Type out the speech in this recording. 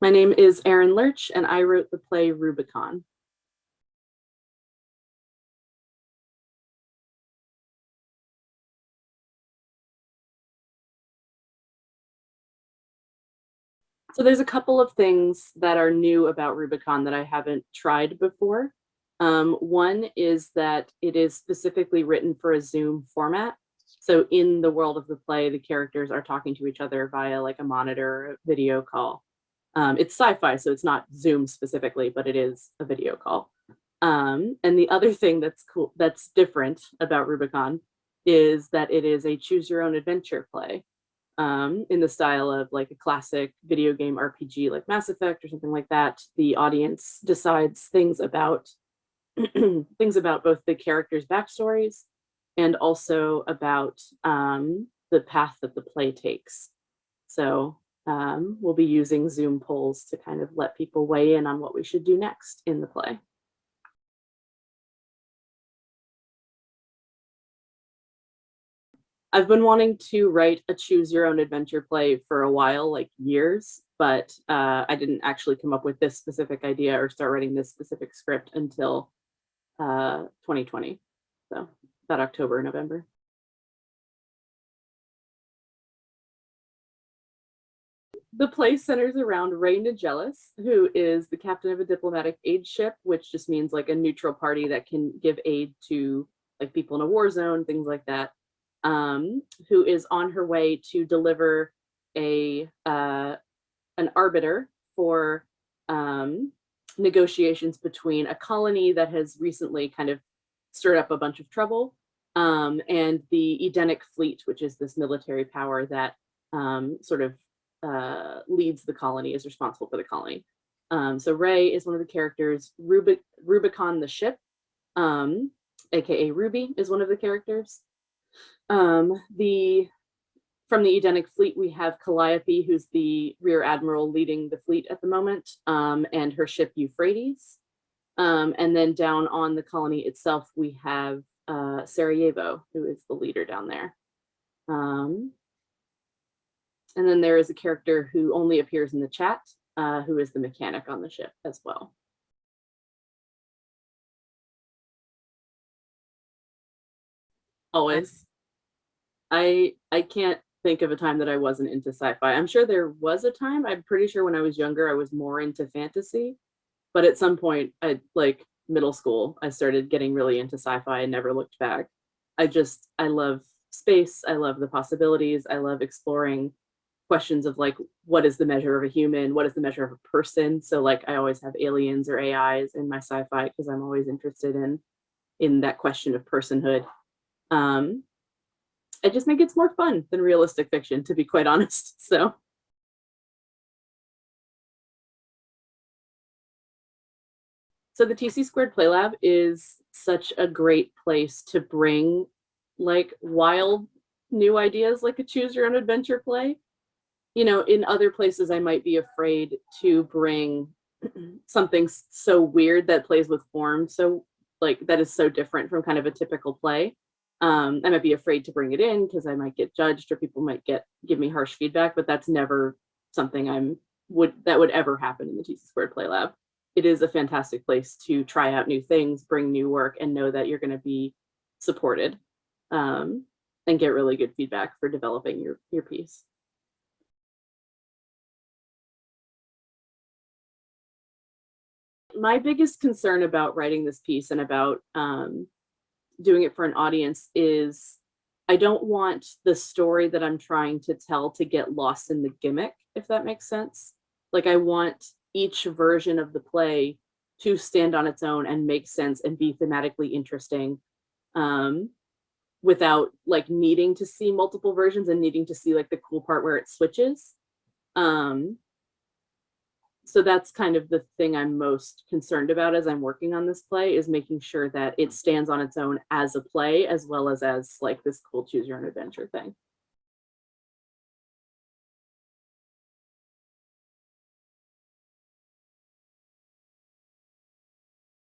My name is Erin Lerch, and I wrote the play RUBICON. So there's a couple of things that are new about RUBICON that I haven't tried before. One is that it is specifically written for a Zoom format. So in the world of the play, the characters are talking to each other via like a monitor video call. It's sci-fi, so it's not Zoom specifically, but it is a video call. And the other thing that's cool, that's different about RUBICON is that it is a choose your own adventure play in the style of like a classic video game RPG like Mass Effect or something like that. The audience decides things about things about both the characters' backstories and also about the path that the play takes. So we'll be using Zoom polls to kind of let people weigh in on what we should do next in the play. I've been wanting to write a choose your own adventure play for a while, like years, but I didn't actually come up with this specific idea or start writing this specific script until 2020. So about October, November. The play centers around Ray Nigelis, who is the captain of a diplomatic aid ship, which just means like a neutral party that can give aid to like people in a war zone, things like that. Who is on her way to deliver an arbiter for negotiations between a colony that has recently kind of stirred up a bunch of trouble and the Edenic fleet, which is this military power that sort of leads the colony, is responsible for the colony. So Ray is one of the characters. Rubicon the ship, aka Ruby, is one of the characters. From the Edenic fleet, we have Calliope, who's the rear admiral leading the fleet at the moment, and her ship Euphrates. And then down on the colony itself, we have Sarajevo, who is the leader down there. And then there is a character who only appears in the chat, who is the mechanic on the ship as well. Always. I can't think of a time that I wasn't into sci-fi. I'm sure there was a time. I'm pretty sure when I was younger, I was more into fantasy. But at some point, I like middle school, I started getting really into sci-fi and never looked back. I love space. I love the possibilities. I love exploring questions of like, what is the measure of a human? What is the measure of a person? So like, I always have aliens or AIs in my sci-fi because I'm always interested in that question of personhood. I just think it's more fun than realistic fiction, to be quite honest. So the TC Squared Play Lab is such a great place to bring like wild new ideas, like a choose your own adventure play. You know, in other places, I might be afraid to bring something so weird that plays with form, so like that is so different from kind of a typical play. I might be afraid to bring it in because I might get judged or people might give me harsh feedback, but that's never something that would ever happen in the TC Squared Play Lab. It is a fantastic place to try out new things, bring new work, and know that you're going to be supported and get really good feedback for developing your piece. My biggest concern about writing this piece and about doing it for an audience is I don't want the story that I'm trying to tell to get lost in the gimmick, if that makes sense. Like I want each version of the play to stand on its own and make sense and be thematically interesting without like needing to see multiple versions and needing to see like the cool part where it switches. So that's kind of the thing I'm most concerned about as I'm working on this play, is making sure that it stands on its own as a play as well as like this cool choose your own adventure thing.